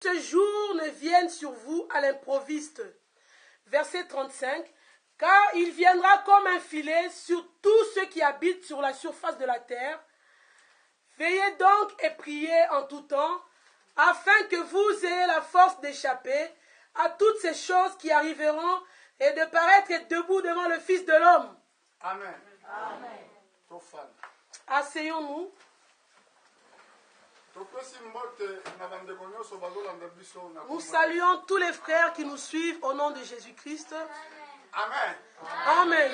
ce jour ne vienne sur vous à l'improviste. Verset 35. Car il viendra comme un filet sur tous ceux qui habitent sur la surface de la terre. Veillez donc et priez en tout temps, afin que vous ayez la force d'échapper à toutes ces choses qui arriveront et de paraître debout devant le Fils de l'homme. Amen. Amen. Asseyons-nous. Nous saluons tous les frères qui nous suivent au nom de Jésus-Christ. Amen. Amen.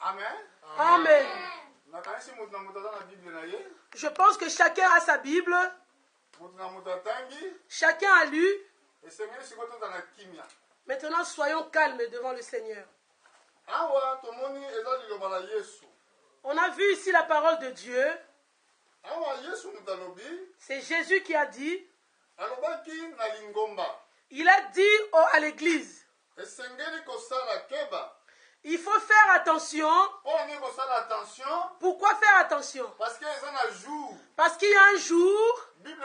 Amen. Amen. Je pense que chacun a sa Bible. Chacun a lu. Maintenant, soyons calmes devant le Seigneur. On a vu ici la parole de Dieu. C'est Jésus qui a dit. Il a dit à l'église. Il faut faire attention. Pourquoi faire attention? Parce qu'il y a un jour. Et il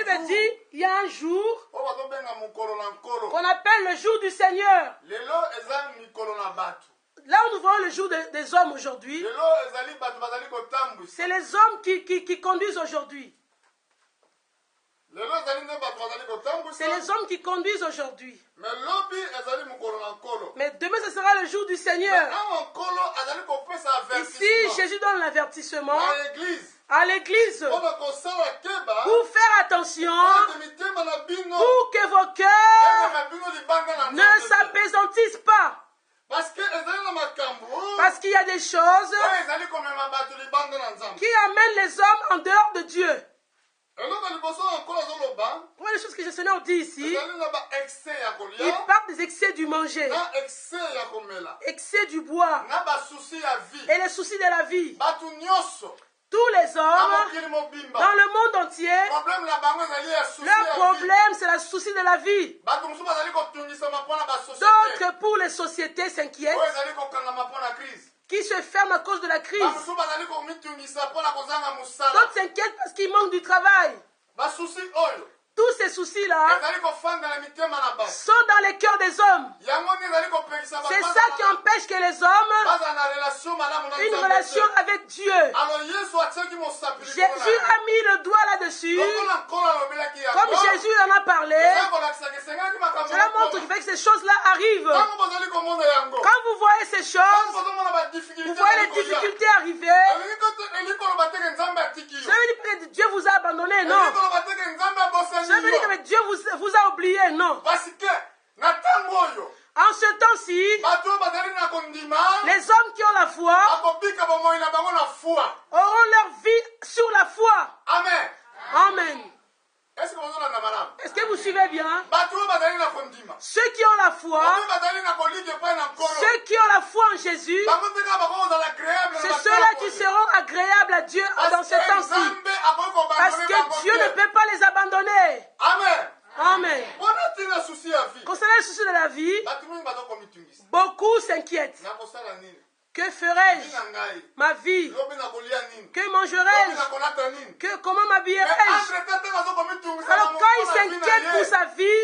veut dire, il y a un jour qu'on appelle le jour du Seigneur. Là où nous voyons le jour des hommes aujourd'hui, c'est les hommes qui conduisent aujourd'hui. C'est les hommes qui conduisent aujourd'hui. Mais demain, ce sera le jour du Seigneur. Ici, Jésus donne l'avertissement à l'église pour faire attention, pour que vos cœurs ne s'apaisantissent pas. Parce qu'il y a des choses qui amènent les hommes en dehors de Dieu. Pour les choses que le Seigneur dit ici, il parle des excès du manger, excès du boire, et les soucis de la vie. Tous les hommes dans le monde entier, leur problème c'est le souci de la vie. D'autres pour les sociétés s'inquiètent, qui se ferment à cause de la crise. D'autres s'inquiètent parce qu'ils manquent du travail. Tous ces soucis-là sont dans les cœurs des hommes. C'est ça qui empêche que les hommes aient une relation avec Dieu. Jésus a mis le doigt là-dessus. Comme Jésus en a parlé, cela montre qu'il fait que ces choses-là arrivent. Quand vous voyez ces choses, vous voyez les difficultés arriver. Ça veut dire que Dieu vous a abandonné, non. Ça veut dire que Dieu vous a oublié, non. En ce temps-ci, les hommes qui ont la foi auront leur vie sur la foi. Amen. Amen. Est-ce que vous suivez bien? Ceux qui ont la foi, ceux qui ont la foi en Jésus, c'est ceux-là qui seront agréables à Dieu dans ce temps-ci. Parce que Dieu ne peut pas les abandonner. Amen. Amen. Concernant le souci de la vie, beaucoup s'inquiètent. Que ferai-je? Ma vie. Que mangerai-je? Comment m'habillerai-je? Alors quand il s'inquiète pour sa vie,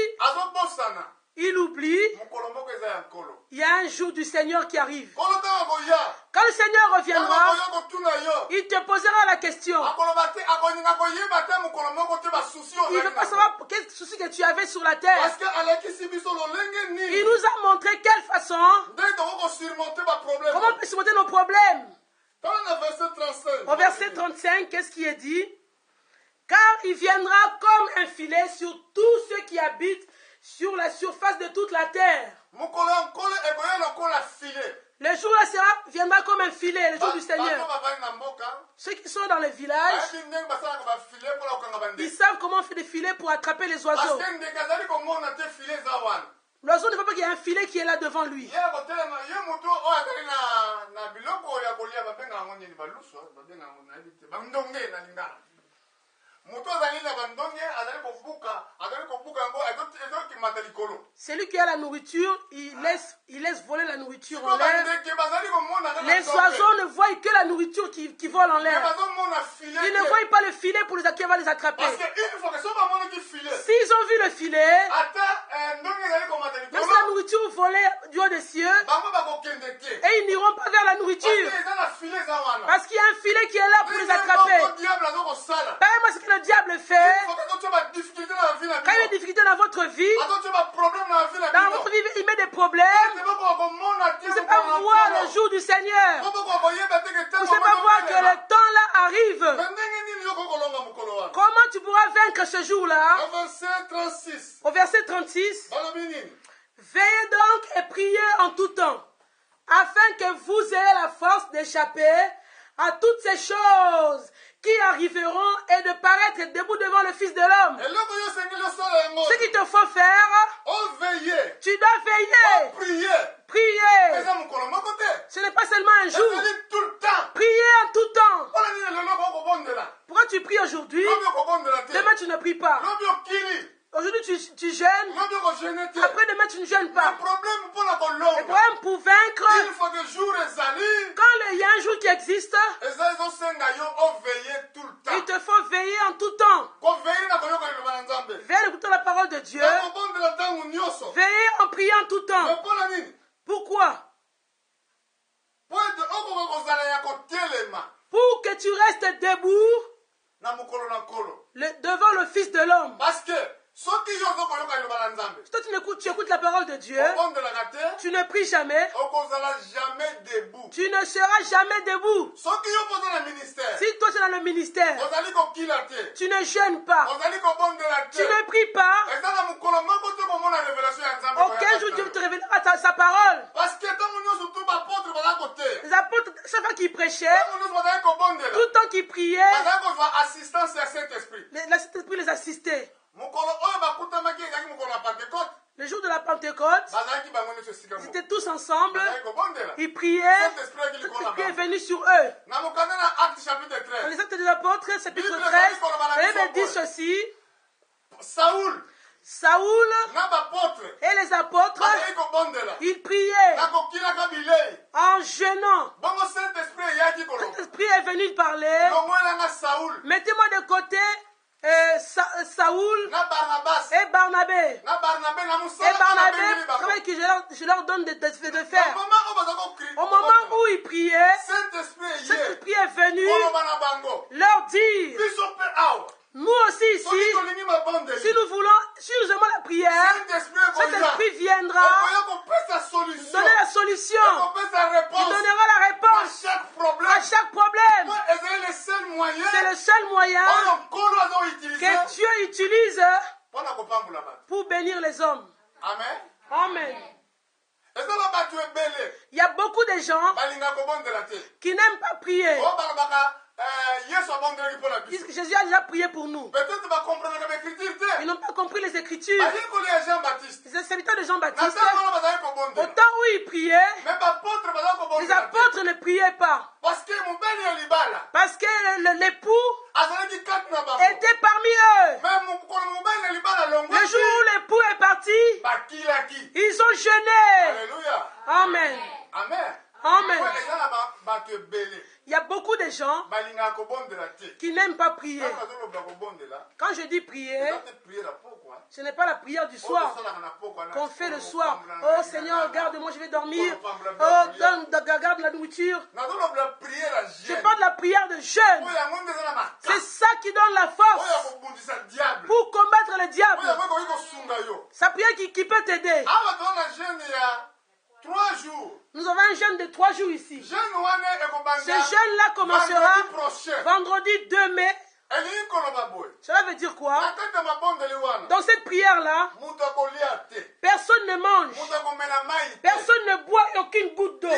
il oublie, il y a un jour du Seigneur qui arrive. Quand le Seigneur reviendra, il te posera la question. Il ne veut pas savoir quel souci que tu avais sur la terre. Il nous a montré quelle façon, comment on peut surmonter nos problèmes. Au verset 35, qu'est-ce qui est dit? Car il viendra comme un filet sur tous ceux qui habitent sur la surface de toute la terre. Le jour là viendra comme un filet, le jour du Seigneur. Ceux qui sont dans les villages, ils savent comment on fait des filets pour attraper les oiseaux. L'oiseau ne veut pas qu'il y ait un filet qui est là devant lui. C'est lui qui a la nourriture, il laisse voler la nourriture en l'air. Les oiseaux ne voient que la nourriture qui vole en l'air. Ils ne voient pas le filet pour qui va les attraper. filer, même si la nourriture volée du haut des cieux, et ils n'iront pas vers la nourriture. Parce qu'il y a un filet qui est là pour les attraper. Regardez-moi ce que le diable fait. Quand il y a des difficultés dans votre vie, il met des problèmes. Vous ne savez pas voir le jour du Seigneur. Vous ne savez pas voir que le temps là arrive. Comment tu pourras vaincre ce jour-là? Au verset 36. Veillez donc et priez en tout temps, afin que vous ayez la force d'échapper à toutes ces choses qui arriveront et de paraître debout devant le Fils de l'homme. Ce qu'il te faut faire, tu dois veiller. Prier. Ce n'est pas seulement un jour. Prier en tout temps. Pourquoi tu pries aujourd'hui? Demain tu ne pries pas. Aujourd'hui tu jeûnes. Après demain tu ne jeûnes pas. Le problème pour vaincre, quand il y a un jour qui existe, il te faut veiller en tout temps. Veiller en écoutant la parole de Dieu. Veiller en priant en tout temps. Pourquoi? Pour que tu restes debout devant le Fils de l'homme. Si toi tu écoutes la parole de Dieu, tu ne pries jamais, tu ne seras jamais debout. Si toi tu es dans le ministère, tu ne jeûnes pas, tu ne pries pas, aucun jour Dieu te révélera sa parole. Les apôtres, chaque fois qu'ils prêchaient, tout le temps qu'ils priaient, l'Esprit les assistait. Le jour de la Pentecôte, ils étaient tous ensemble, ils priaient, l'Esprit est venu sur eux. Dans les Actes des Apôtres, chapitre 13, il dit ceci: Saoul et les apôtres, ils priaient en jeûnant. Saint-Esprit est venu parler. Mettez-moi de côté Saoul et Barnabé. Et Barnabé, je leur donne de faire. Au moment où ils priaient, Saint-Esprit est venu leur dire: nous aussi ici, si nous aimons la prière, Saint-Esprit viendra donner la solution. Il donnera la réponse à chaque problème. C'est le seul moyen que Dieu utilise pour bénir les hommes. Amen. Il y a beaucoup de gens qui n'aiment pas prier. Jésus a déjà prié pour nous. Ils n'ont pas compris les Écritures. Les serviteurs de Jean-Baptiste, au temps où ils priaient, les apôtres ne priaient pas. Parce que l'époux était parmi eux. Le jour où l'époux est parti, ils ont jeûné. Amen. Amen. Il y a beaucoup de gens qui n'aiment pas prier. Quand je dis prier, ce n'est pas la prière du soir qu'on fait le soir. Oh Seigneur, garde-moi, je vais dormir. Oh, garde la nourriture. Je parle de la prière de jeûne. C'est ça qui donne la force pour combattre le diable. Sa prière qui peut t'aider. 3 jours. Nous avons un jeûne de 3 jours ici. Ce jeûne-là commencera vendredi 2 mai. Cela veut dire quoi? Dans cette prière-là, personne ne mange, personne ne boit aucune goutte d'eau.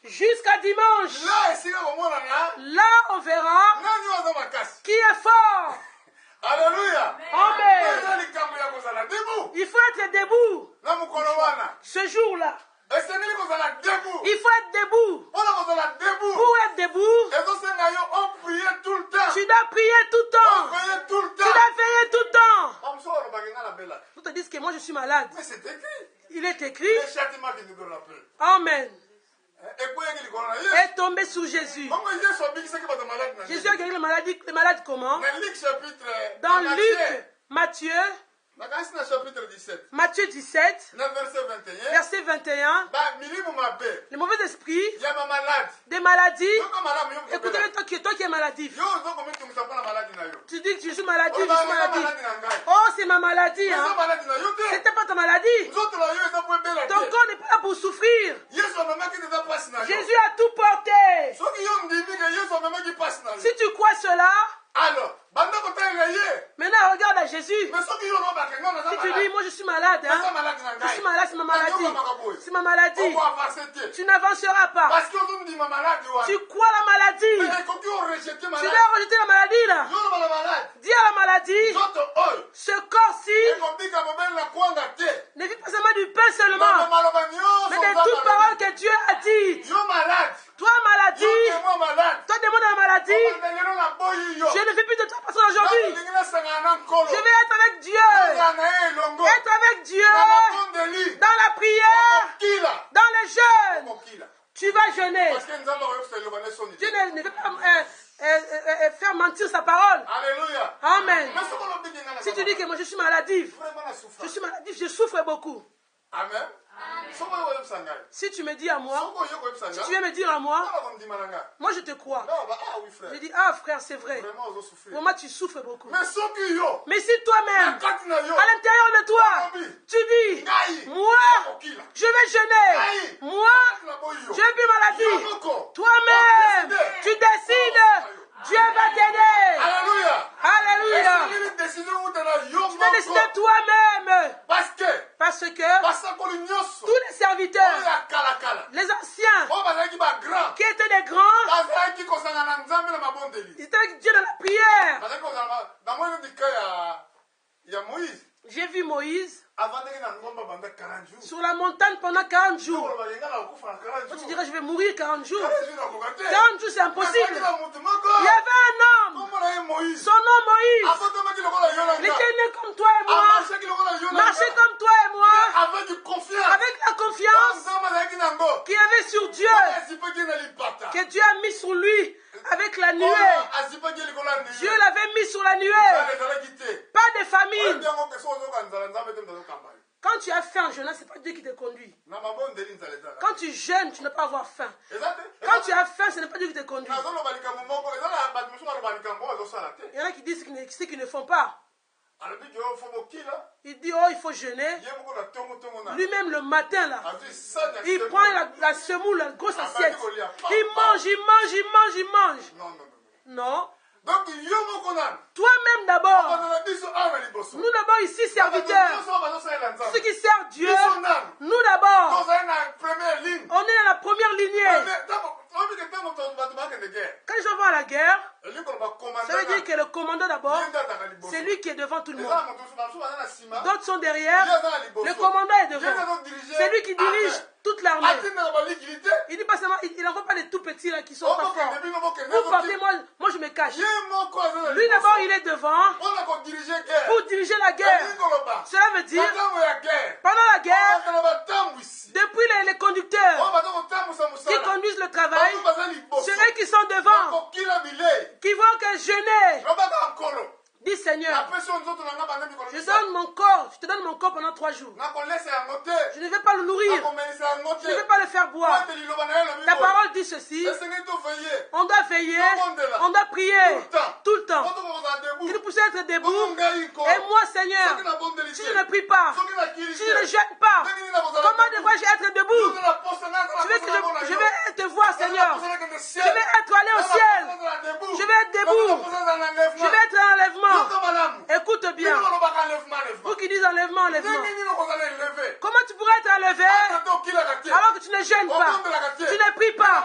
Jusqu'à dimanche. Là, on verra qui est fort. Alléluia. Amen. Il faut être debout. Ce jour-là, il faut être debout. Pour être debout, tu dois prier tout le temps. Tu dois veiller tout le temps. Vous te dites que moi je suis malade. Mais c'est écrit. Il est écrit. Amen. Est tombé sur Jésus. Jésus a guéri les malades comment? Dans Luc, Matthieu, Matthieu 17, verset 21. Les mauvais esprits, des maladies. Écoutez, toi qui es maladif. Tu dis que je suis maladif, je suis maladif. Oh, c'est ma maladie. Hein. C'était pas ta maladie. Ton corps n'est pas là pour souffrir. Jésus a tout porté. Si tu crois cela, alors, maintenant regarde à Jésus. Si tu dis, moi je suis malade, hein? Je suis malade, c'est ma maladie. C'est ma maladie. Tu n'avanceras pas. Tu crois la maladie. Tu dois rejeter la maladie là. Dis à la maladie, ce corps-ci ne vit pas seulement du pain seulement, mais de toute parole que Dieu a dit. Toi maladie, toi démon de la maladie, je ne vis plus de toi parce qu'aujourd'hui, je vais être avec Dieu. Être avec Dieu dans la prière, dans les jeûnes. Tu vas jeûner. Dieu ne veut pas faire mentir sa parole. Alléluia. Amen. Si tu dis que moi je suis maladif, je souffre beaucoup. Amen. Si tu me dis à moi, si tu viens me dire à moi, moi je te crois. Je dis, ah frère, c'est vrai. Vraiment, tu souffres beaucoup. Mais si toi-même, à l'intérieur de toi, tu dis, moi, je vais jeûner. Moi, je n'ai plus maladie. Toi-même, tu décides. Dieu va t'aider. Alléluia. Alléluia. Tu dois décider toi-même. Parce que tous les serviteurs, les anciens, qui étaient des grands, ils étaient avec Dieu dans la prière. J'ai vu Moïse sur la montagne pendant 40 jours. Quand tu dirais je vais mourir 40 jours. 40 jours c'est impossible. Il y avait un homme. Son nom Moïse. Il était né comme toi et moi. Marchait comme toi et moi. Avec la confiance qu'il avait sur Dieu. Que Dieu a mis sur lui. Avec la nuée. Dieu l'avait mis sur la nuée. Pas de famine. Quand tu as faim en jeûnant, ce n'est pas Dieu qui te conduit. Quand tu jeûnes, tu ne peux pas avoir faim. Quand tu as faim, ce n'est pas Dieu qui te conduit. Il y en a qui disent ce qu'ils ne font pas. Il dit, oh, il faut jeûner. Lui-même, le matin, là, il prend la semoule, la grosse assiette. Il mange. Non. Toi-même d'abord. Nous d'abord ici, serviteurs. Ceux qui servent Dieu. Nous d'abord. On est dans la première lignée. Quand les gens vont à la guerre, ça veut dire que le commandant d'abord, c'est lui qui est devant tout le monde. D'autres sont derrière. Le commandant est devant. C'est lui qui dirige toute l'armée. Il dit pas seulement, il n'envoie pas les tout petits là qui sont pas forts. Vous partez, moi je me cache. Lui d'abord il est devant pour diriger la guerre. Cela veut dire, pendant la guerre, depuis les conducteurs qui conduisent le travail, c'est eux qui sont devant, qui vont que jeûner. Dis Seigneur, je te donne mon corps pendant 3 jours. Je ne vais pas le nourrir. Je ne vais pas le faire boire. Ta parole dit ceci. On doit veiller. On doit prier tout le temps. Il nous pousse à être debout. Et moi Seigneur, si je ne prie pas, si je ne jeûne pas, comment devrais-je être debout? Tu veux que je vais te voir Seigneur. Je vais être allé au ciel. Je vais être debout. Je vais être un enlèvement. Écoute bien. Vous qui dites enlèvement. Comment tu pourrais être enlevé alors que tu ne jeûnes pas, tu ne pries pas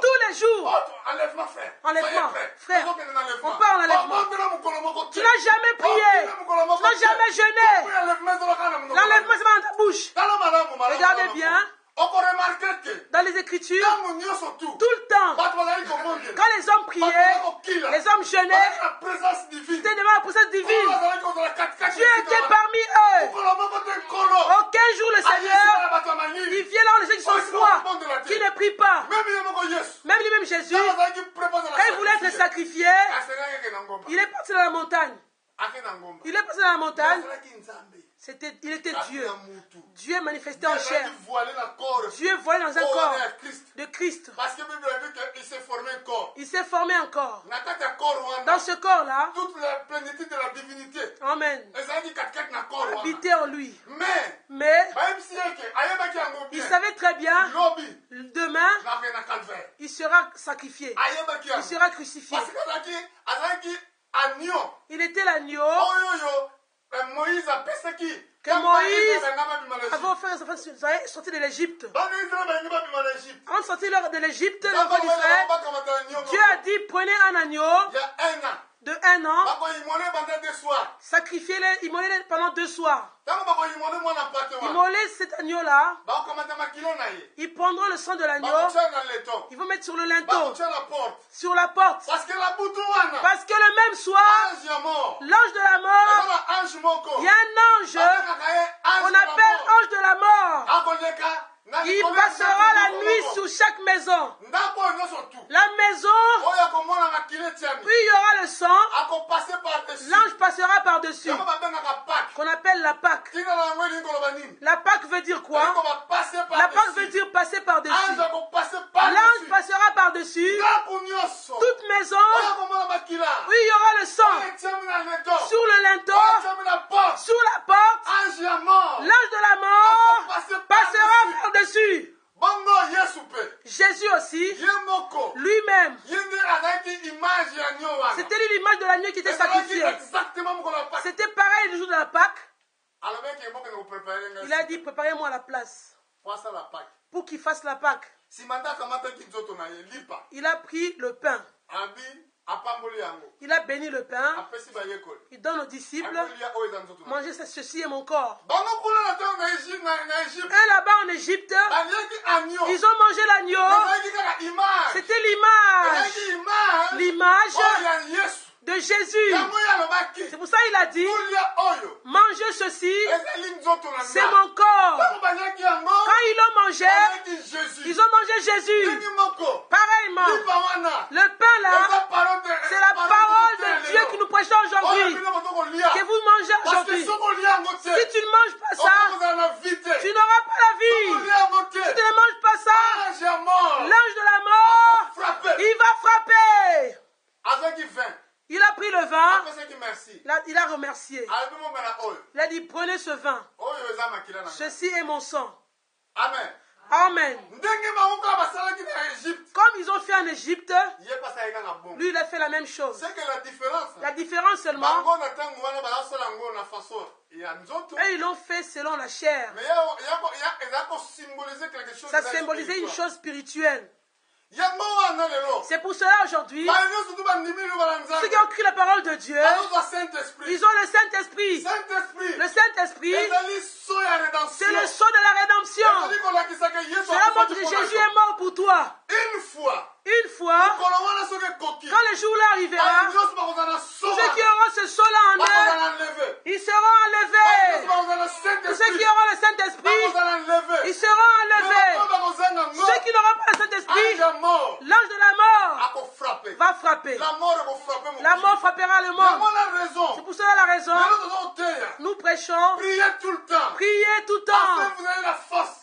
tous les jours? Enlèvement, frère. On parle d'enlèvement. Tu n'as jamais prié. Tu n'as jamais jeûné. L'enlèvement c'est dans ta bouche. Regardez bien. Dans les Écritures, tout le temps, quand les hommes priaient, les hommes jeûnaient, c'était devant la présence divine. Dieu était parmi eux. Aucun jour le Seigneur, il vient là où les gens qui sont froids, qui ne prient pas. Même lui-même Jésus, quand il voulait être sacrifié, il est parti dans la montagne. Il est passé dans la montagne. Il était Dieu. Dieu est manifesté en chair. Dieu voilé dans un corps de Christ. Parce que la Bible dit qu'il s'est formé un corps. Il s'est formé un corps. Dans ce corps-là, toute la plénitude de la divinité. Amen. Habiter en lui. Mais il savait très bien, demain, il sera sacrifié. Il sera crucifié. Il était l'agneau que Moïse avait offert aux enfants sortir de l'Égypte. Avant de sortir de l'Égypte, l'enfant d'Israël, Dieu a dit, prenez un agneau de 1 an, sacrifiez-les, immolez-les pendant 2 soirs. Immolez cet agneau-là, ils prendront le sang de l'agneau, ils vont mettre sur le linteau, sur la porte. Parce que le même soir, l'ange de la mort, il y a un ange qu'on appelle ange de la mort. Il passera la nuit sur chaque maison. La maison, puis il y aura le sang. L'ange passera par-dessus. Qu'on appelle la Pâque. La Pâque veut dire quoi? La Pâque veut dire passer par-dessus. L'ange passera par-dessus. Toute maison, puis il y aura le sang. Sur le linteau, sur la porte, l'ange de la mort passera par-dessus. Jésus aussi, lui-même, c'était l'image de l'agneau qui était sacrifié. C'était pareil le jour de la Pâque. Il a dit, préparez-moi la place pour qu'il fasse la Pâque. Il a pris le pain. Il a béni le pain. Il donne aux disciples, mangez ceci est mon corps. Et là-bas en Égypte, ils ont mangé l'agneau. C'était l'image de Jésus. C'est pour ça qu'il a dit, mangez ceci, c'est mon corps. Quand ils l'ont mangé, ils ont mangé Jésus. Pareillement, le pain là, c'est la parole de Dieu que nous prêchons aujourd'hui, que vous mangez aujourd'hui. Si tu ne manges pas ça, tu n'auras pas la vie. Si tu ne manges pas ça, l'ange de la mort, il va frapper. Il a pris le vin, il a remercié. Il a dit, prenez ce vin. Ceci est mon sang. Amen. Amen. Comme ils ont fait en Égypte, lui il a fait la même chose. La différence seulement, et ils l'ont fait selon la chair. Ça symbolisait une chose spirituelle. C'est pour cela aujourd'hui, ceux qui ont écrit la parole de Dieu, ils ont le Saint-Esprit. Le Saint-Esprit, c'est le sceau de la rédemption. Cela montre que Jésus est mort pour toi. Une fois, quand le jour-là arrivera, tous ceux qui auront ce sceau-là en eux, ils seront enlevés. Tous ceux qui auront le Saint-Esprit, ils seront enlevés. Ceux qui n'auront pas le Saint-Esprit, l'ange de la mort va frapper. La mort frappera le monde. C'est pour cela la raison. Nous prêchons. Priez tout le temps.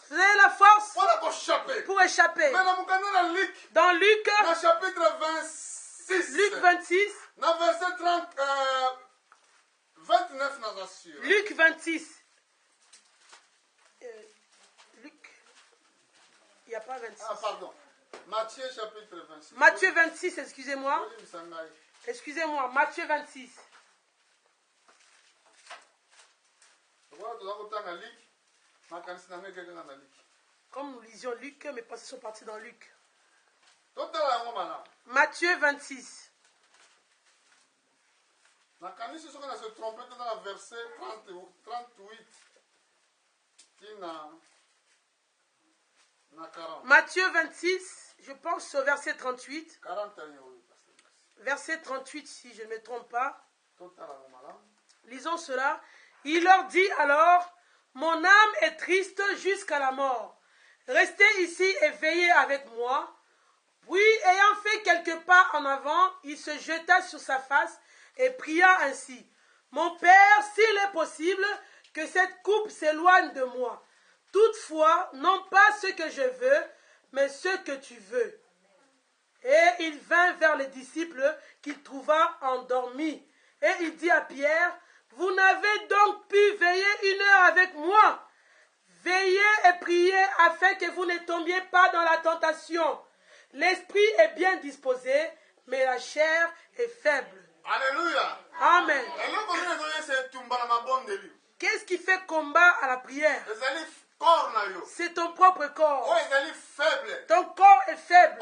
Vous avez la force pour échapper. Dans Luc, chapitre 26. Luc 26. Verset 29. Luc 26. Luc. Il n'y a pas 26. Ah, pardon. Matthieu chapitre 26. Matthieu 26, excusez-moi. Excusez-moi, Matthieu 26. Comme nous lisions Luc, mes pensées sont parties dans Luc. Matthieu 26. Matthieu 26, je pense au verset 38. Verset 38, si je ne me trompe pas. Lisons cela. Il leur dit alors, mon âme est triste jusqu'à la mort. Restez ici et veillez avec moi. Puis, ayant fait quelques pas en avant, il se jeta sur sa face et pria ainsi. Mon Père, s'il est possible que cette coupe s'éloigne de moi. Toutefois, non pas ce que je veux, mais ce que tu veux. Et il vint vers les disciples qu'il trouva endormis. Et il dit à Pierre, vous n'avez donc pu veiller 1 heure avec moi. Veillez et priez afin que vous ne tombiez pas dans la tentation. L'esprit est bien disposé, mais la chair est faible. Alléluia. Amen. Qu'est-ce qui fait combat à la prière? C'est ton propre corps. Ton corps est faible.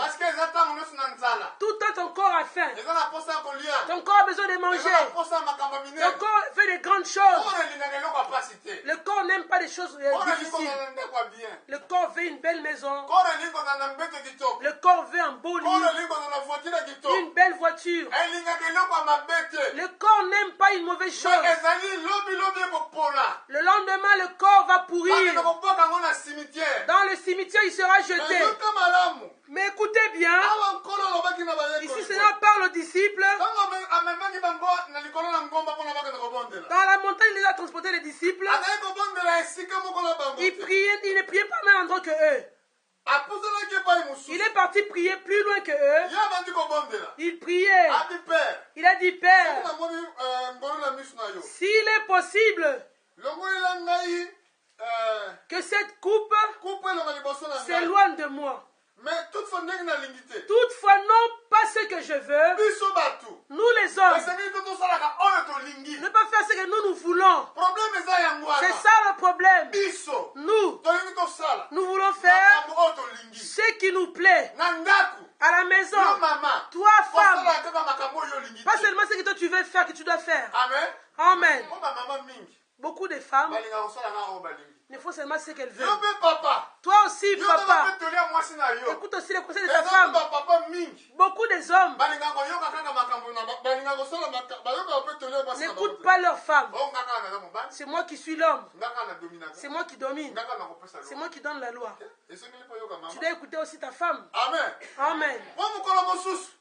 Tout le temps ton corps a faim. Ton corps a besoin de manger. Ton corps fait de grandes choses. Le corps n'aime pas les choses difficiles. Le corps veut une belle maison. Le corps veut un beau lit. Une belle voiture. Le corps n'aime pas une mauvaise chose. Le lendemain, le corps va pourrir. Dans le cimetière, il sera jeté. Mais écoutez bien, ici cela parle aux disciples. Dans la montagne, il les a transportés les disciples. Il ne priait pas au même endroit que eux. Il est parti prier plus loin que eux. Il priait. Il a dit, Père, s'il est possible que cette coupe s'éloigne de moi. Toutefois, non pas ce que je veux. Nous les hommes, ne pas faire ce que nous voulons. C'est ça le problème. Nous voulons faire ce qui nous plaît. À la maison, toi femme, pas seulement ce que toi tu veux faire, que tu dois faire. Amen. Beaucoup de femmes ne font seulement ce qu'elles veulent. Toi aussi, papa, écoute aussi les conseils de ta femme. Beaucoup des hommes n'écoutent pas leur femme. C'est moi qui suis l'homme. C'est moi qui domine. C'est moi qui donne la loi. Tu dois écouter aussi ta femme. Amen.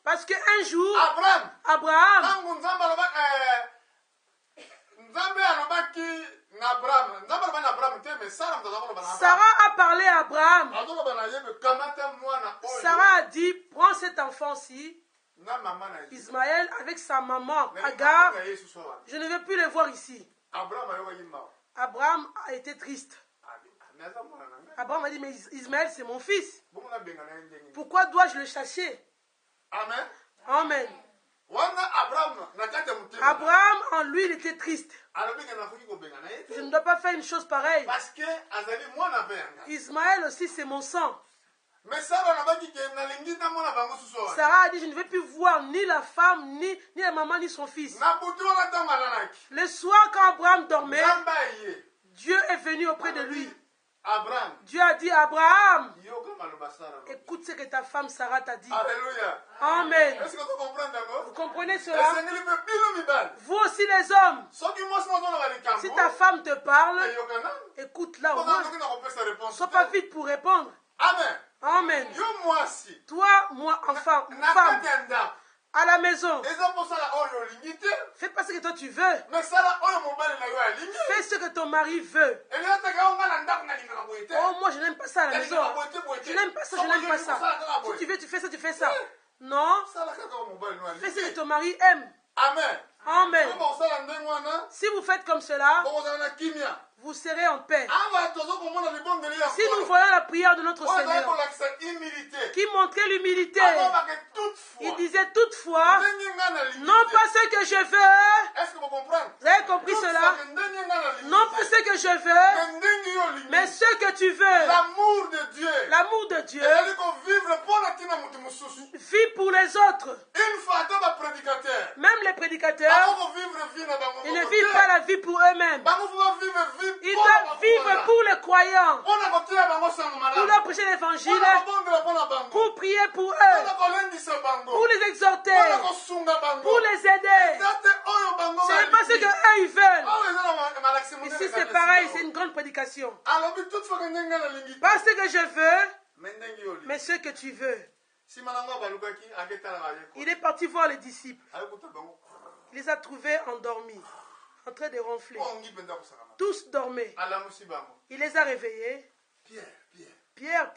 Parce qu'un jour, Abraham, Sarah a parlé à Abraham. Sarah a dit, prends cet enfant-ci, Ismaël, avec sa maman, Agar. Je ne veux plus le voir ici. Abraham a été triste. Abraham a dit, mais Ismaël, c'est mon fils. Pourquoi dois-je le chasser? Amen. Abraham, en lui, il était triste. Je ne dois pas faire une chose pareille. Ismaël aussi, c'est mon sang. Sarah a dit, je ne veux plus voir ni la femme, ni la maman, ni son fils. Le soir, quand Abraham dormait, Dieu est venu auprès de lui. Dieu a dit à Abraham, écoute ce que ta femme Sarah t'a dit. Alléluia. Amen. Vous comprenez cela? Vous aussi les hommes, si ta femme te parle, écoute-la au moins. Sois pas vite pour répondre. Amen. Toi, moi, enfant, femme, à la maison, fais pas ce que toi tu veux. Fais ce que ton mari veut. Oh, moi je n'aime pas ça à la maison. Je n'aime pas ça, je n'aime pas ça. Si tu veux, tu fais ça, tu fais ça. Non. Fais ce que ton mari aime. Amen. Si vous faites comme cela, vous serez en paix. Si nous voyons la prière de notre Seigneur, qui montrait l'humilité, il disait toutefois, non pas ce que je veux. Vous avez compris cela? Non pas ce que je veux, mais ce que tu veux. L'amour de Dieu. L'amour de Dieu. Vis pour les autres. Même les prédicateurs, ils ne vivent pas la vie pour eux-mêmes. Ils doivent vivre pour les croyants, pour leur prêcher l'évangile, pour prier pour eux, pour les exhorter, pour les aider. Ce n'est pas ce qu'eux ils veulent. Ici c'est pareil, c'est une grande prédication. Pas ce que je veux, mais ce que tu veux. Il est parti voir les disciples. Il les a trouvés endormis. en train de ronfler. Tous dormaient. Il les a réveillés. Pierre,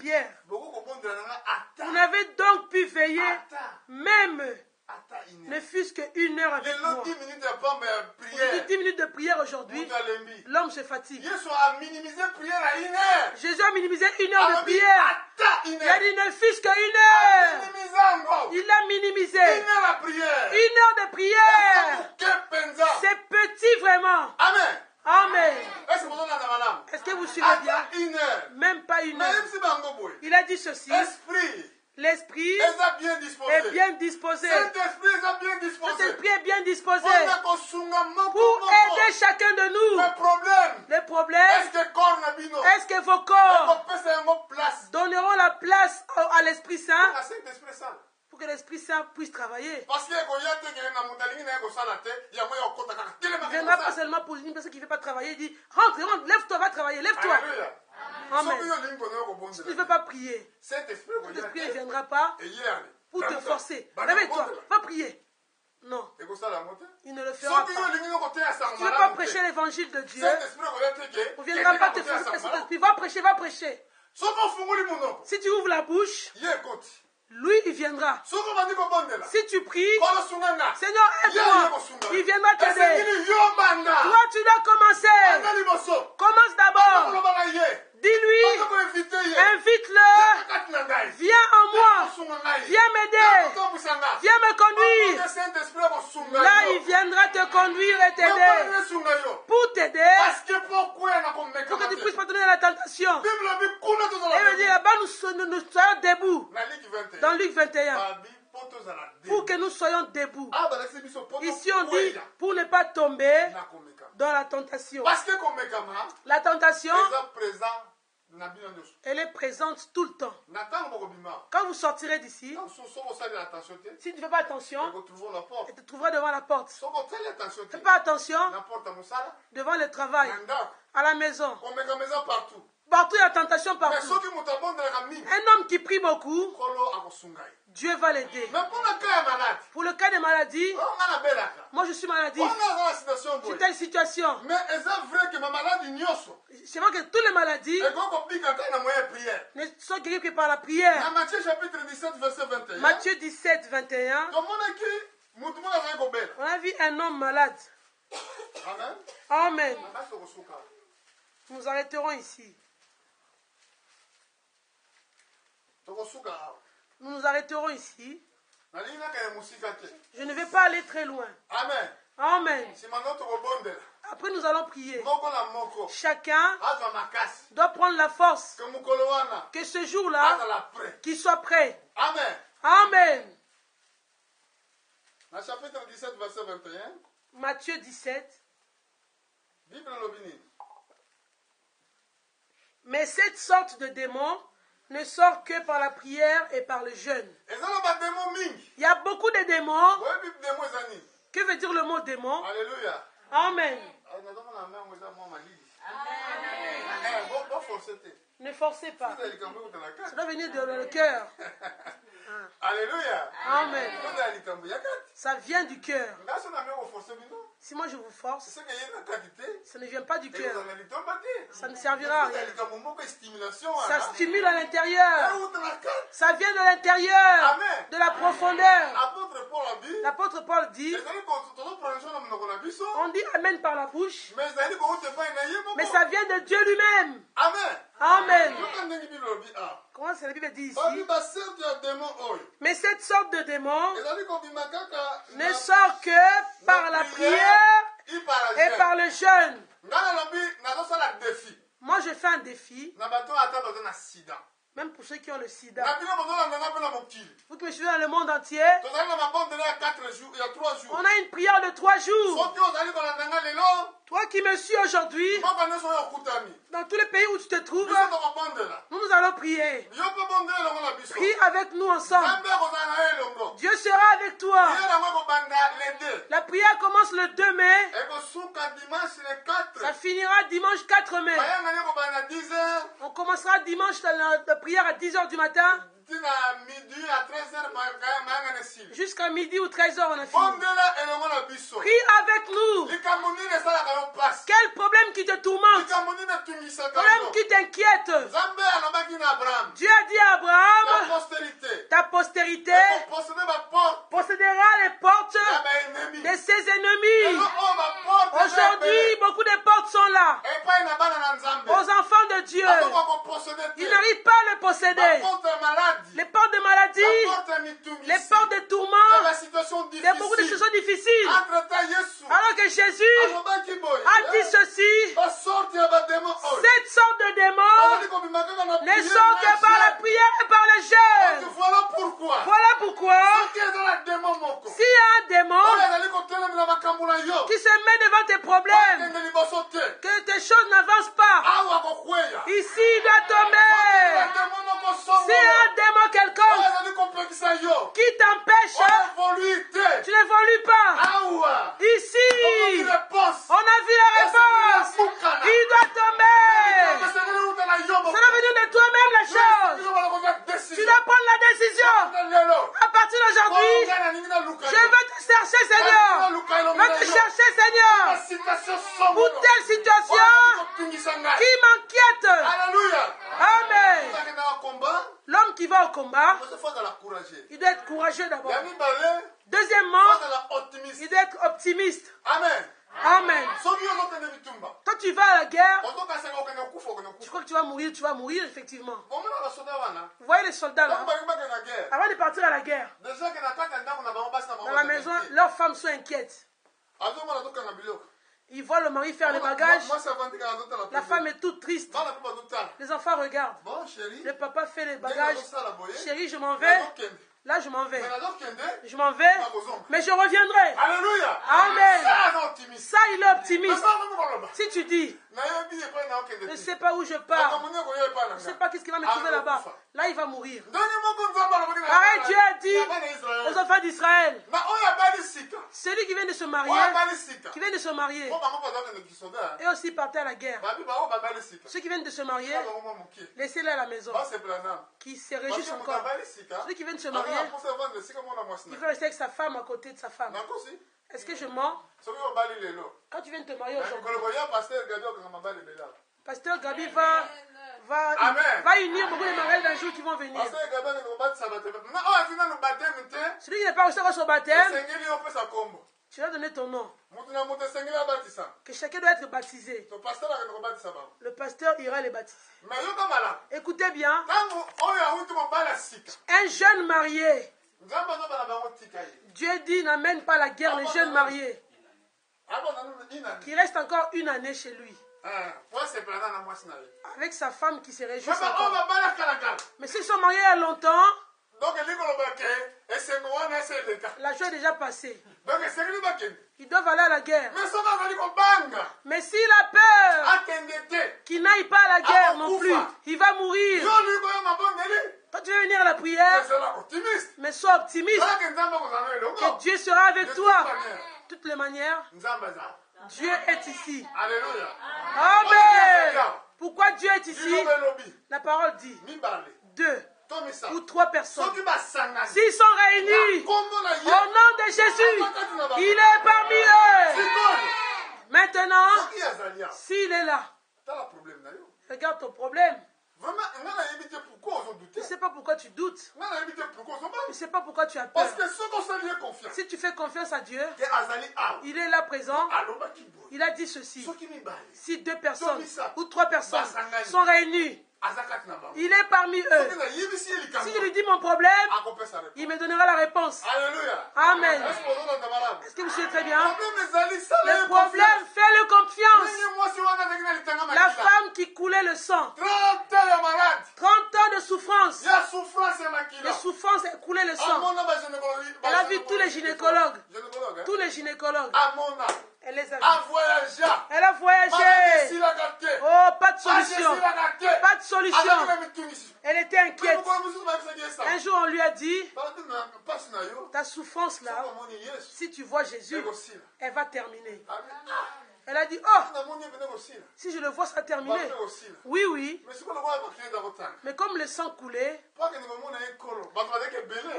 vous n'avez donc pu veiller même ne fût-ce qu'une heure avec moi. 10 minutes de prière aujourd'hui, l'homme se fatigue. Jésus a minimisé une heure de prière. Il a dit ne fût-ce qu'une heure. Il a minimisé. Une heure de prière. C'est petit vraiment. Amen. Amen. Est-ce que vous suivez bien? Même pas une heure. Il a dit ceci. L'esprit est bien disposé. Cet esprit est bien disposé pour aider chacun de nous. Les problèmes, est-ce que vos corps donneront la place à l'Esprit Saint pour que l'Esprit Saint puisse travailler? Il ne viendra pas seulement pour une personne qui ne veut pas travailler. Il dit rentre, lève-toi, va travailler, lève-toi. Amen. Si tu ne veux pas prier, l'Esprit ne viendra pas pour te forcer. Réveille-toi, va prier. Non, il ne le fera pas. Si tu ne veux pas prêcher l'évangile de Dieu, il ne viendra pas te forcer. Cet esprit, va prêcher. Si tu ouvres la bouche, lui, il viendra. Si tu pries, Seigneur, aide-moi. Il viendra t'aider. Toi, tu dois commencer. Commence d'abord. Dis-lui, invite-le. Viens en moi. Viens m'aider. Viens me conduire. Là, il viendra te conduire et t'aider. Pour t'aider, pour que tu puisses pas donner à la tentation. Et il dit là-bas, nous soyons debout. Dans Luc 21. Pour que nous soyons debout. Ici on dit pour ne pas tomber dans la tentation. La tentation, elle est présente tout le temps. Quand vous sortirez d'ici, si tu ne fais pas attention, tu te trouveras devant la porte. Ne fais pas attention devant le travail, à la maison. Partout, il y a tentation partout. Un homme qui prie beaucoup, Dieu va l'aider. Pour le cas des maladies, moi je suis maladie. C'est telle situation. C'est vrai que toutes les maladies ne sont guéries que par la prière. Matthieu 17, 21. On a vu un homme malade. Amen. Nous arrêterons ici. Nous nous arrêterons ici. Je ne vais pas aller très loin. Amen. Amen. Après, nous allons prier. Chacun doit prendre la force. Que ce jour-là, qu'il soit prêt. Amen. Amen. Dans chapitre 17, verset 21. Matthieu 17. Mais cette sorte de démon ne sort que par la prière et par le jeûne. Il y a beaucoup de démons. Que veut dire le mot démon? Alléluia. Amen. Ne forcez pas. Ça doit venir dans le cœur. Alléluia. Amen. Ça vient du cœur. Si moi je vous force, ça ne vient pas du cœur. Ça ne servira à rien. Ça stimule à l'intérieur. Ça vient de l'intérieur, de la profondeur. L'apôtre Paul dit, on dit Amen par la bouche, mais ça vient de Dieu lui-même. Amen. Comment la Bible dit ici? Mais cette sorte de démon ne sort que par la prière et par le jeûne. Moi, je fais un défi. Même pour ceux qui ont le sida. Vous qui me suivez dans le monde entier, on a une prière de 3 jours. Toi qui me suis aujourd'hui, dans tous les pays où tu te trouves, nous allons prier. Prie avec nous ensemble. Dieu sera avec toi. La prière commence le 2 mai. Ça finira dimanche 4 mai. On commencera dimanche la prière à 10h du matin. Jusqu'à midi ou 13h, on a fini. Prie avec nous. Quel problème qui te tourmente? Problème qui t'inquiète? Dieu a dit à Abraham, ta postérité possédera les portes de ses ennemis. Aujourd'hui, beaucoup de portes sont là. Aux enfants de Dieu, ils n'arrivent pas à le posséder. Les portes de maladie, les portes de tourment, il y a beaucoup de situations difficiles. Alors que Jésus a dit ceci, cette sorte de démons ne sont que par la prière et par le jeûne. Voilà pourquoi, s'il y a un démon qui se met devant tes problèmes, que tes choses n'avancent pas, ici il doit tomber. S'il y a un démon quelconque qui t'empêche, tu n'évolues pas. Ici, on a vu la réponse. Il doit tomber. Ça doit venir de toi-même la chose. Tu dois prendre la décision. À partir d'aujourd'hui, je veux te chercher, Seigneur. Je veux te chercher, Seigneur. Pour telle situation qui m'inquiète. Amen. L'homme qui va au combat, il doit être courageux d'abord. Deuxièmement, il doit être optimiste. Amen. Amen. Quand tu vas à la guerre, tu crois que tu vas mourir effectivement. Vous voyez les soldats là, avant de partir à la guerre, dans la maison, leurs femmes sont inquiètes. Ils voient le mari faire les bagages. La femme est toute triste. Les enfants regardent. Le papa fait les bagages. Chérie, je m'en vais. Là, je m'en vais. Je m'en vais, mais je reviendrai. Alléluia. Amen. Ça, il est optimiste. Si tu dis, je ne sais pas où je pars, je ne sais pas qu'est-ce qui va me trouver là-bas, là, il va mourir. Pareil, Dieu a dit aux enfants d'Israël, celui qui vient de se marier, et aussi partir à la guerre. Ceux qui viennent de se marier, laissez-les à la maison, qui se réjouissent encore. Celui qui vient de se marier, il veut rester avec sa femme à côté de sa femme. Est-ce que je mens? Quand tu viens de te marier aujourd'hui, Pasteur Gabi va unir beaucoup de mariages d'un jour qui vont venir. Celui qui n'est pas reçu à son baptême, tu vas donner ton nom. Que chacun doit être baptisé. Le pasteur ira les baptiser. Écoutez bien. Un jeune marié, Dieu dit n'amène pas la guerre les jeunes mariés. Qui reste encore une année chez lui. Avec sa femme qui se réjouit encore. Mais s'ils sont mariés il y a longtemps, la joie est déjà passée. Ils doivent aller à la guerre. Mais s'il a peur qu'il n'aille pas à la guerre non plus, il va mourir. Quand tu veux venir à la prière, mais sois optimiste. Que Dieu sera avec toi. De toutes les manières, Dieu est ici. Alléluia. Amen. Pourquoi Dieu est ici? La parole dit 2 ou 3 personnes. S'ils sont réunis au nom de Jésus, il est parmi eux. Maintenant, s'il est là, regarde ton problème. Tu ne sais pas pourquoi tu doutes. Tu ne sais pas pourquoi tu as peur. Si tu fais confiance à Dieu, il est là présent. Il a dit ceci. Si 2 personnes ou 3 personnes sont réunies, il est parmi eux. Si je lui dis mon problème, il me donnera la réponse. Amen. Est-ce que vous suivez très bien? Le problème, fais-le confiance. La femme qui coulait le sang, 30 ans de souffrance. De souffrance et coulait le sang. Elle a vu tous les gynécologues. Tous les gynécologues. Elle les a vus. Elle a voyagé. Oh, pas de solution. Pas de solution. Elle était inquiète. Un jour, on lui a dit, ta souffrance là, si tu vois Jésus, elle va terminer. Elle a dit, oh, si je le vois, ça a terminé. Oui, oui. Mais comme le sang coulait, pour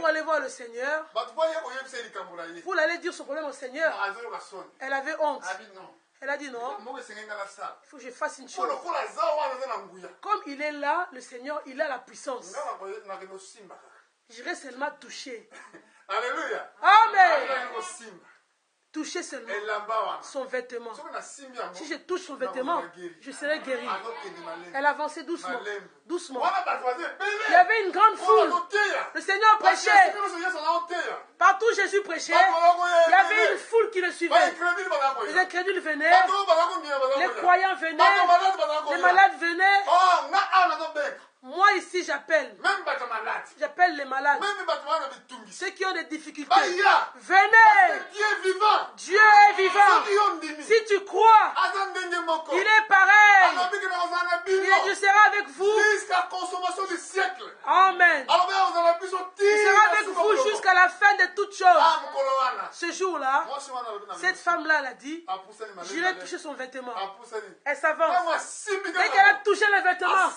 aller voir le Seigneur, pour aller dire son problème au Seigneur, elle avait honte. Elle a dit non, il faut que je fasse une chose. Comme il est là, le Seigneur, il a la puissance. J'irai seulement toucher. Alléluia. Amen. Toucher seulement son vêtement. Si je touche son vêtement, je serai guéri. Elle avançait doucement. Doucement. Il y avait une grande foule. Le Seigneur prêchait. Partout Jésus prêchait, il y avait une foule qui le suivait. Les incrédules venaient, les croyants venaient, les malades venaient. Moi ici j'appelle. J'appelle les malades. Ceux qui ont des difficultés. Venez. Dieu est vivant. Si tu crois, il est pareil. Je serai avec vous. Amen. Il sera avec vous jusqu'à la fin de toutes choses. Ce jour-là, cette femme-là, elle a dit, j'irai toucher son vêtement. Elle s'avance. Dès qu'elle a touché le vêtement,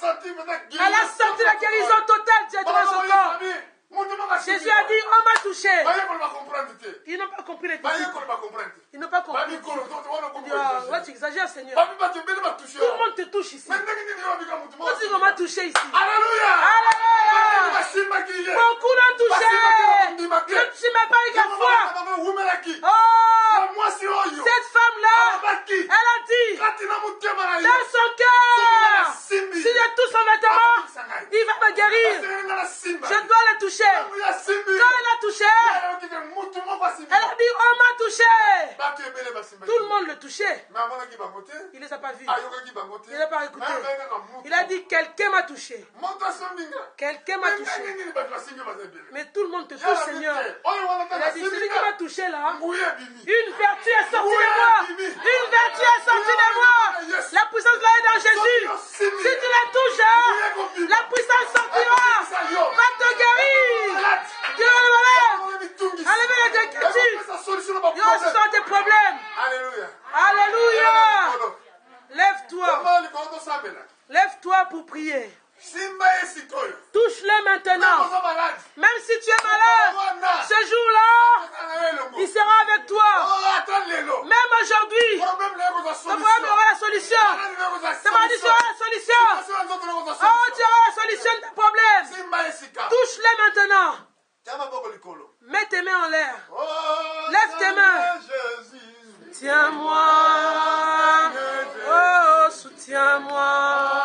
elle a senti la guérison totale dans son corps. Jésus a dit, on m'a touché. Ils n'ont pas compris les disciples. Ils n'ont pas compris. Ils disent, ouais, tu exagères, Seigneur. Tout le monde te touche ici. On dit qu'on m'a touché ici. Alléluia. Beaucoup l'ont touché. Je ne m'as pas eu qu'à fois. Oh, cette femme-là, elle a dit, dans son cœur, si je touche son vêtement, il va me guérir. Je dois le toucher. Quand elle a touché, elle a dit, on m'a touché. Tout le monde le touchait. Il ne les a pas vus. Il ne les a pas écoutés. Il a dit, quelqu'un m'a touché. Quelqu'un m'a touché. Mais tout le monde te touche, Seigneur. Il a dit, celui qui m'a touché là, une vertu est sortie de moi. Une vertu est sortie de moi. La puissance là est dans Jésus. Si tu la touches, la puissance sortira. Va te guérir. Dieu est malade. Enlevez les inquiétudes. Dieu ressent tes problèmes. Alléluia. Lève-toi. Lève-toi pour prier. Touche-le maintenant. Même si tu es malade, ce jour-là, il sera avec toi. Même aujourd'hui, le problème aura la solution. Ta maladie aura la solution. Oh, tu auras la solution de tes problèmes. Touche-le maintenant. Mets tes mains en l'air. Lève tes mains. Tiens-moi. Oh, soutiens-moi.